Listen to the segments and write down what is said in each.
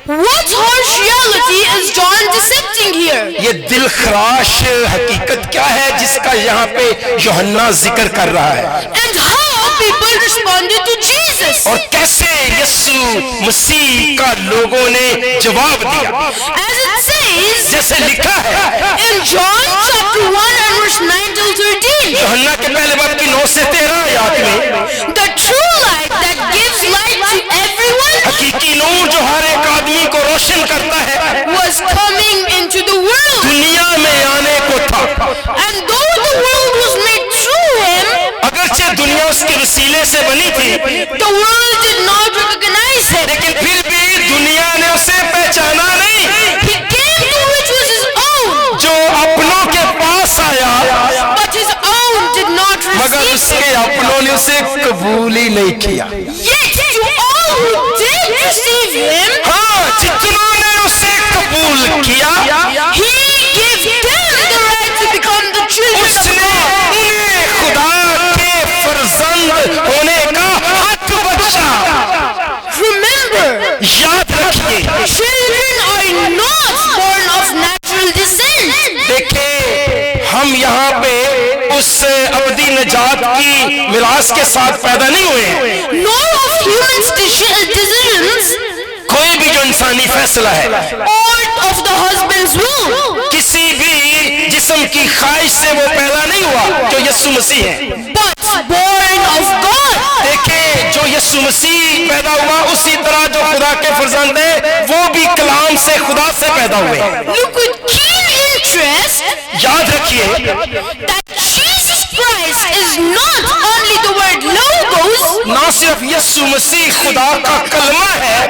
What harsh reality is John dissecting here? ये दिलखराश हकीकत क्या है जिसका यहाँ पे यूहन्ना जिक्र कर रहा है? And how people responded to Jesus? और कैसे यीशु मसीह का लोगों ने जवाब दिया? As it says, जैसे लिखा है in John chapter 1 and verse 9 till 13, यूहन्ना के पहले बाब की 9 से 13 आयत में, the true light that gives light to everyone हकीकी नूर जो हर एक आदमी को रोशन करता है, was coming into the world. दुनिया में आने को था। And though the world was made through him, अगरचे दुनिया उसके वसीले से बनी थी, the world did not recognize him. लेकिन फिर भी दुनिया ने उसे पहचाना नहीं। He came to which was his own, जो अपनों के पास आया, but his own did not मगर receive उसके him. अपनों ने उसे कबूल ही नहीं किया। Yet to all who did receive him, हाँ, जितनों ने उसे कबूल किया, he gave them the right to become the children of उसने God. उन्हें खुदा के फर्जंद होने का हक बख्शा। Remember, याद रखिए, children are not born of natural descent. देखिए हम यहाँ पे उस अवधि नजात की मिरास के साथ पैदा नहीं हुए। Nor of humans' decisions कोई भी जो इंसानी फैसला है, or of the husband's will, किसी भी जिस्म की ख्वाहिश से वो पैदा नहीं हुआ जो यीशु मसीह है। but born of God. देखिए जो यीशु मसीह पैदा हुआ उसी तरह जो खुदा के फर्जंद है वो भी कलाम से खुदा से पैदा हुए। Look with keen interest याद रखिए that Jesus Christ is not only the word logos, ना सिर्फ यीशु मसीह खुदा का कलमा है,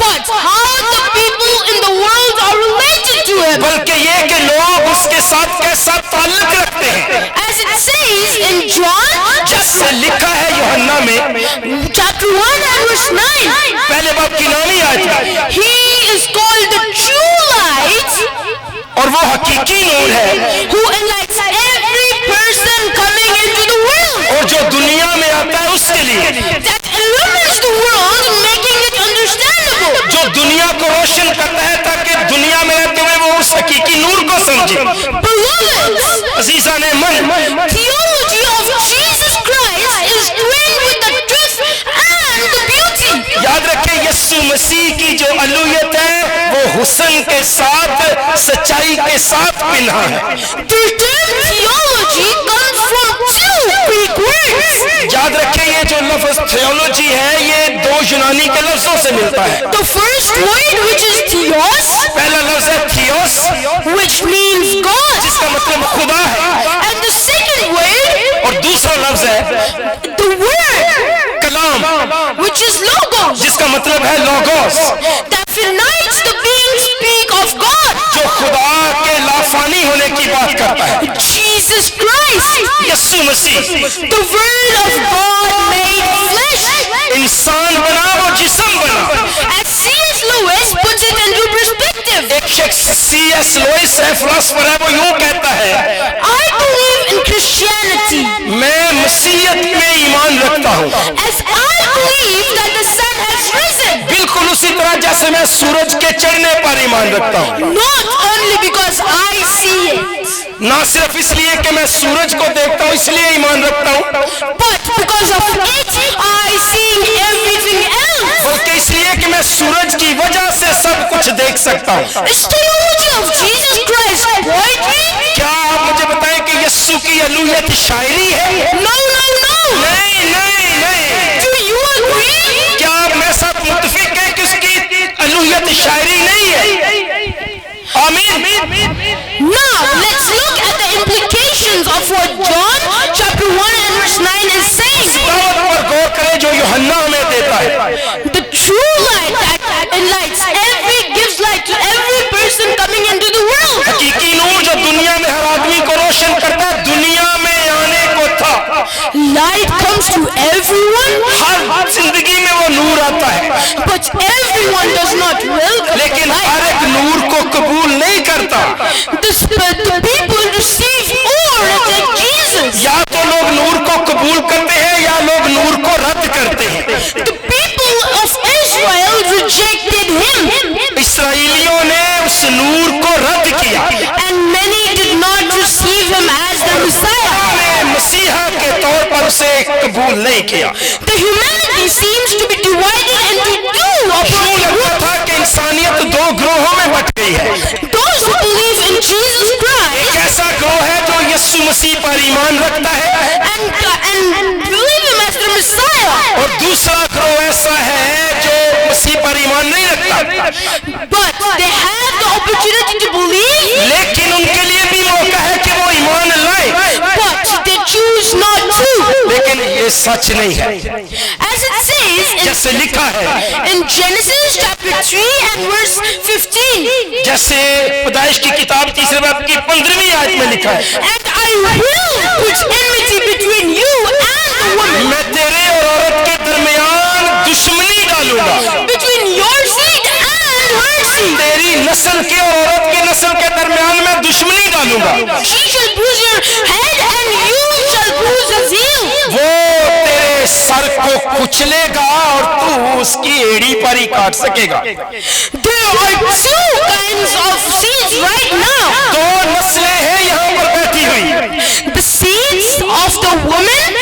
but how the people in the world are related to him. बल्कि ये कि लोग उसके साथ कैसा ताल्लुक रखते हैं। As it says in John जैसे लिखा है यूहन्ना में chapter 1 and verse 9, पहले बाब की 9वीं आयत, he is called the true light और वो हकीकी नूर है who enlightens every person coming into the world, और जो दुनिया में आता है उसके लिए, that illumines the world, making it understandable. जो दुनिया को रोशन करता है ताकि दुनिया में रहते हुए वो उस हकीकी नूर को समझे। Beloved, अजीज़ान मन, theology of Jesus Christ is twinned with the truth and the beauty. याद रखें यीशु मसीह की जो अलूयत है वो हुस्न के साथ सच्चाई के साथ पिन्हा है। The term theology comes from two Greek words. याद रखें ये जो लफ्ज थियोलॉजी है ये 2 यूनानी के लफ्जों से मिलता है। The first word, which is theos, पहला लफ्ज है थियोस which means God, जिसका मतलब खुदा है, and the second word, और दूसरा लफ्ज है the word, Kalam which is logos, जिसका मतलब है logos, that unites the being speak of God. जो खुदा के लाफानी होने की बात करता है। Jesus Christ, Yeshu Masih the word of God made flesh. इंसान बना, वो जिस्म बना। As C.S. Lewis puts it into perspective, एक शख्स C.S. लुइस है, फिलोसोफर है, वो यूं कहता है, I believe in Christianity मैं मसीहत में ईमान रखता हूँ, as I believe that the sun has risen, बिल्कुल उसी तरह जैसे मैं सूरज के चढ़ने पर ईमान रखता हूँ। not only because I see it, ना सिर्फ इसलिए कि मैं सूरज को देखता हूँ इसलिए ईमान रखता हूँ, but because of it I see everything else. बल्कि इसलिए कि मैं सूरज की वजह से सब कुछ देख सकता हूँ। Is theology of Jesus Christ poetry? क्या आप मुझे बताएं कि यीशु की अलूहियत शायरी है? No, no, no. नहीं नहीं नहीं। Do you agree? क्या आप मेरे साथ मुत्तफिक हैं कि उसकी अलूहियत शायरी नहीं है? आमीन। Now let's look at the implications of what John chapter 1 and verse 9 is saying. दावत पर गौर करें जो यूहन्ना हमें देता है। The true light that enlightens gives light to every person coming into the world. हकीकी नूर जो दुनिया में हर आदमी को रोशन करता है, दुनिया में आने को था। Light comes to everyone, हर जिंदगी में वो नूर आता है, but everyone does not welcome लेकिन the हर light. एक नूर को कबूल नहीं करता। The people receive or reject Jesus. या तो लोग नूर को कबूल करते हैं या लोग नूर को रद्द करते हैं। The people of Israel rejected him. नूर को रद्द किया, and many did not receive him as the Messiah. ने मसीहा के तौर पर उसे कबूल नहीं किया। The humanity seems to be divided into two यूं opposite लगता groups. था कि इंसानियत दो ग्रोहों में बट गई है। Those who believe in Jesus Christ एक ऐसा ग्रोह है जो यीशु मसीह पर ईमान रखता है, and believe him as the Messiah. और दूसरा ग्रोह ऐसा है जो मसीह पर ईमान नहीं रखता, But they have the opportunity to believe, लेकिन उनके लिए भी मौका है कि वो ईमान लाए, but they choose not to. लेकिन ये सच नहीं है। As it says जैसे लिखा है, in Genesis chapter 3 and verse 15, जैसे पैदाइश की किताब 3 बाब की 15वीं आयत में लिखा है, and I will put enmity between you and the woman, मैं तेरे और औरत के दरमियान दुश्मनी डालूंगा, between your seed and her seed. तेरी नस्ल के और औरत की नस्ल के दरमियान में दुश्मनी डालूंगा। She shall bruise your head and you shall bruise his heel. वो तेरे सर को कुचलेगा और तू उसकी एड़ी पर ही काट सकेगा। There are two kinds of seeds right now. दो नस्लें हैं यहाँ पर बैठी हुई। The seeds of the woman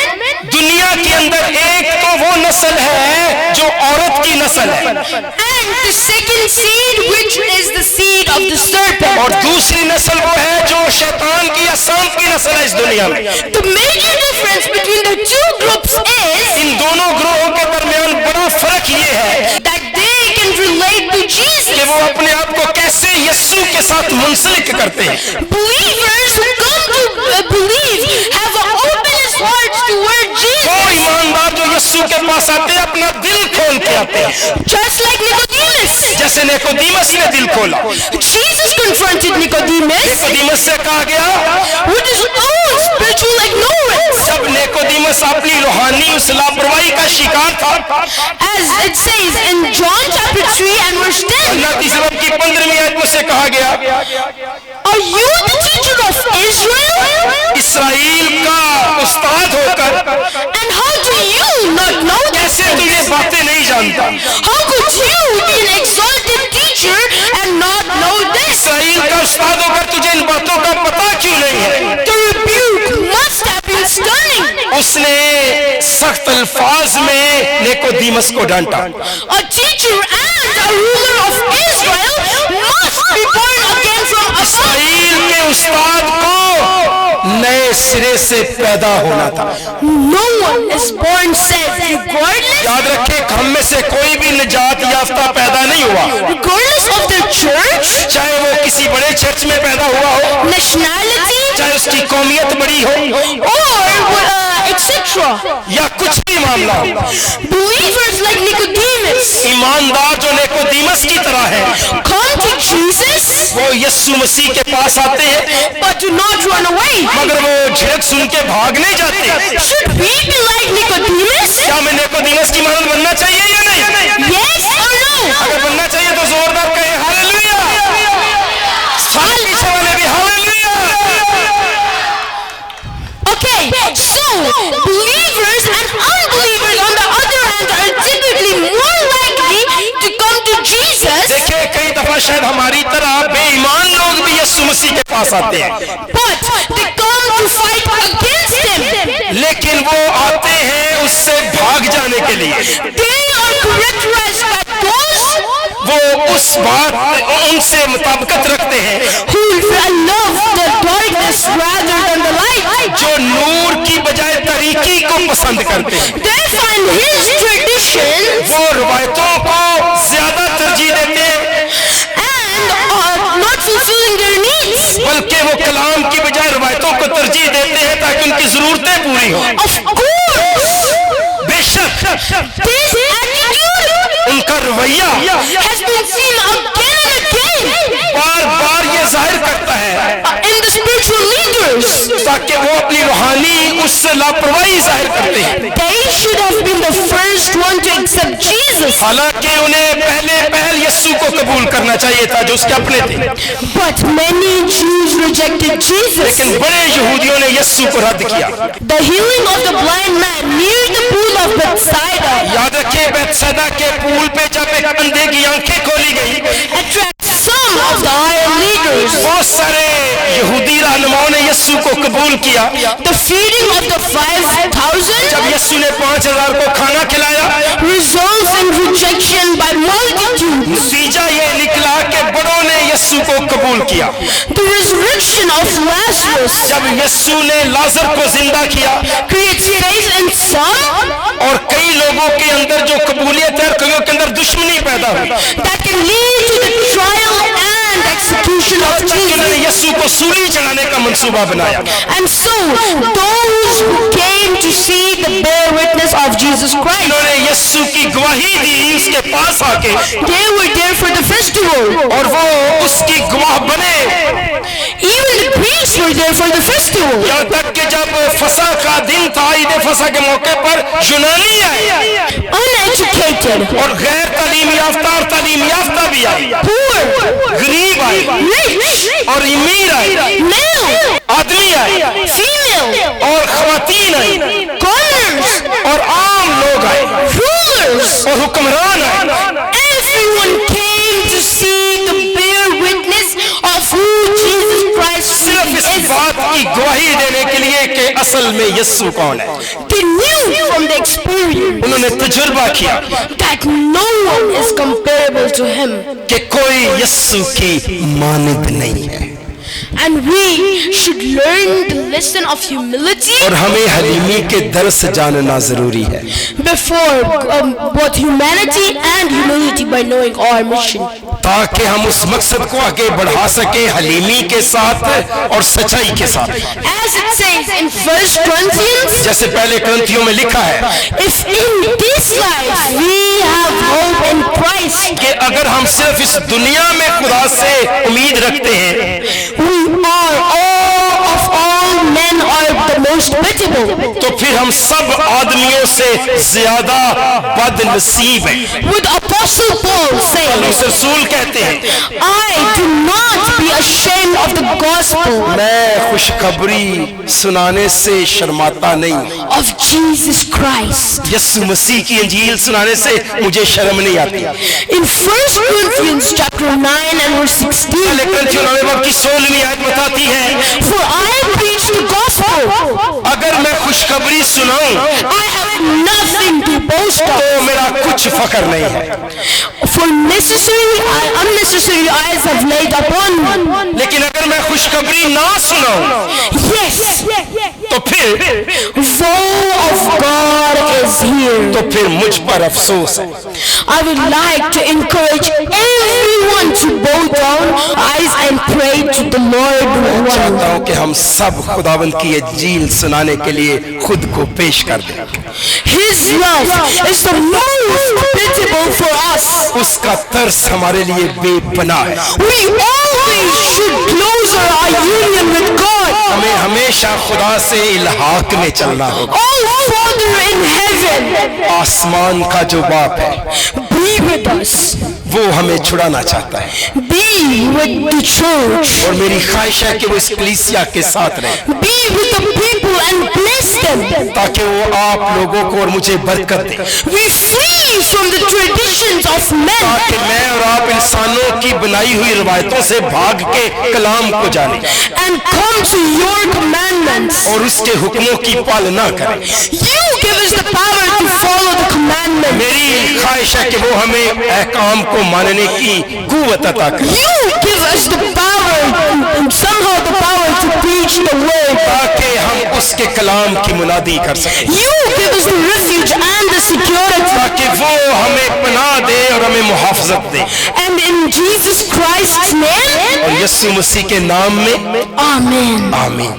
दुनिया के अंदर एक तो वो नस्ल है जो औरत की नस्ल है, and the second seed which is the seed of the serpent. और दूसरी नस्ल वो है जो शैतान की या सांप की नस्ल है इस दुनिया में। The major difference between the two groups is इन दोनों ग्रोहों के दरमियान बड़ा फर्क ये है that they can relate to कि Jesus. वो अपने आप को कैसे यीशु के साथ मुंसलिक करते हैं। Believers who come to believe have an openness heart toward Jesus. वो ईमानदार जो यीशु के पास आते हैं अपना दिल खोल के आते हैं, Just like Nicodemus. जैसे निकोदेमस ने दिल खोला। Jesus confronted Nicodemus निकोदेमस से कहा गया, with his own spiritual ignorance. जब निकोदेमस अपनी रूहानी उस लापरवाही का शिकार था, As it says in John chapter 3 and verse 10, 15 की 15वीं आयत में से कहा गया, are you the teacher of Israel? Israel का उस्ताद होकर And how do you not know these कैसे तू ये things? बातें नहीं जानता? How could you be an exalted teacher and not know this? Israel का उस्ताद होकर तुझे इन बातों का पता क्यों नहीं है? The rebuke must have been stunning. उसने सख्त अल्फाज में निकोदेमस को डांटा। A teacher and a ruler of Israel must be born again from above. Israel के उस्ताद को नए सिरे से पैदा होना था। No one is born saved, regardless याद रखें, हम में से कोई भी निजात याफ्ता पैदा नहीं हुआ, of their church, चाहे वो किसी बड़े चर्च में पैदा हुआ हो, nationality, चाहे उसकी कौमियत बड़ी हो, or etc. या कुछ भी मामला हो। Believers like Nicodemus ईमानदार जो निकोदेमस की तरह है, come to Jesus वो यीशु मसीह के पास आते हैं, but do not run away. मगर वो झिड़क सुन के भाग नहीं जाते। Should we be like Nicodemus? क्या हमें निकोदेमस की मानद बनना चाहिए या नहीं? Yes or no? अगर बनना चाहिए तो जोरदार कहें हालेलुया। सारे पीछे वाले भी hallelujah. Okay, so believers and unbelievers on the other hand are typically more likely to come to Jesus, देखिए, कई दफा शायद हमारी तरह बेईमान लोग भी यीशु मसीह के पास आते हैं, but they come to fight against him. लेकिन वो आते हैं उससे भाग जाने के लिए। They are characterized by those वो उस बात उनसे मुताबिकत रखते हैं who love the darkness rather than the light. जो नूर की बजाय तरीकी को पसंद करते हैं। They find his traditions वो रवायतों को ज्यादा तरजीह देते हैं, and are not fulfilling their needs. बल्कि वो कलाम की बजाय रवायतों को तरजीह देते हैं ताकि उनकी जरूरतें पूरी हों। Of course, बेशक this attitude उनका रवैया has been seen again and again बार बार ये जाहिर करता है in the spiritual leaders. ताकि वो अपनी रूहानी उस लापरवाही जाहिर करते हैं। They should have been the first one to accept Jesus, हालांकि उन्हें पहल यीशु को कबूल करना चाहिए था जो उसके अपने थे, but many Jews rejected Jesus. लेकिन बड़े यहूदियों ने यीशु को रद्द किया। The healing of the blind man near the pool of Bethsaida याद रखिए, बैतसैदा के पूल पे जब एक अंधे की आंखें खोली गई, attracts some some of the iron leaders. बहुत सारे यहूदी रहनुमाओं ने यीशु को कबूल किया। The feeding of the 5,000 जब यीशु ने 5,000 को खाना खिलाया, results in rejection by multitudes. नतीजा ये निकला कि बड़ों ने यीशु को कबूल किया। The resurrection of Lazarus जब यीशु ने लाजर को जिंदा किया creates faith in some और कई लोगों के अंदर जो कबूलियत है, कईयों के अंदर दुश्मनी पैदा हुई। that can lead to the trial and execution of उन्होंने Jesus. यीशु को सूली चढ़ाने का मंसूबा बनाया। And so, those who came to see the bear witness of Jesus Christ, उन्होंने यीशु की गवाही दी उसके पास आके, they were there for the festival. और वो उसकी गवाह बने। Even the priests were there for the festival. यहाँ तक कि जब फसह का दिन था, ईद फसह के मौके पर यूनानी आए Uneducated, और गैर तालीम याफ्ता और तालीम याफ्ता भी आए, poor, गरीब आए rich, और अमीर आए, male, आदमी आए female, और खवातीन आई commoners, और आम लोग आए rulers. और हुक्मरान आए। Everyone came to see the bear witness of who Jesus Christ सिर्फ इस is. बात की गवाही देने के लिए कि असल में यीशु कौन है। They knew from the experience उन्होंने तजुर्बा किया that no one is comparable to him. कि कोई यीशु की मानद नहीं है। And we should learn the lesson of humility और हमें हलीमी के दर्स जानना जरूरी है before both humanity and humility by knowing our mission. ताकि हम उस मकसद को आगे बढ़ा सके हलीमी के साथ और सच्चाई के साथ। As it says in 1 Corinthians, जैसे पहले ग्रंथियों में लिखा है if in this life we have hope in Christ, कि अगर हम सिर्फ इस दुनिया में खुदा से उम्मीद रखते हैं we are all men are the most pitiable. तो फिर हम सब आदमियों से ज्यादा बदनसीब हैं। With Apostle Paul saying, पौलुस रसूल कहते हैं, I do not be ashamed of the gospel मैं खुशखबरी सुनाने से शर्माता नहीं। of Jesus Christ. यीशु मसीह की इंजील सुनाने से मुझे शर्म नहीं आती। In 1 Corinthians chapter 9 and verse 16, पहले ग्रंथियों नवे की 16वीं आयत बताती है, for I preach the gospel, अगर मैं खुशखबरी सुनाऊं I have nothing to boast of. तो मेरा कुछ फख्र नहीं है, For necessary and unnecessary eyes have laid upon me. लेकिन अगर मैं खुशखबरी ना सुनाऊं Yes, तो फिर woe of God is here. तो फिर मुझ पर अफसोस है। I would like to encourage everyone to bow down eyes and pray to the Lord one. चाहता हूं कि हम सब खुदावंद की इंजील सुनाने के लिए खुद को पेश कर दें। His love is the most pitiable for us. उसका तरस हमारे लिए बेपनाह है। We always should close our union with God. हमें हमेशा खुदा से इल्हाक में चलना होगा। Oh Father in heaven, आसमान का जो बाप है be with us. वो हमें छुड़ाना चाहता है Be with the church. और मेरी ख्वाहिश है कि वो इस कलीसिया के साथ रहे Be with the people and bless them. ताकि वो आप लोगों को और मुझे बरकत दे, We flee from the traditions of men ताकि मैं और आप इंसानों की बनाई हुई रवायतों से भाग के कलाम को जाने and come to your commandments. और उसके हुक्मों की पालना करें। You give us the power to follow the commandments. मेरी ख्वाहिश है कि वो हमें अहकाम को मानने की कुव्वत अता करे You give us the power, somehow the power to preach the word. ताकि हम उसके कलाम की मुनादी कर सकें, You give us the refuge and the security. ताकि वो हमें पनाह दे और हमें मुहाफ़ज़त दे। And in Jesus Christ's name, और यीशु मसीह के नाम में Amen. आमीन।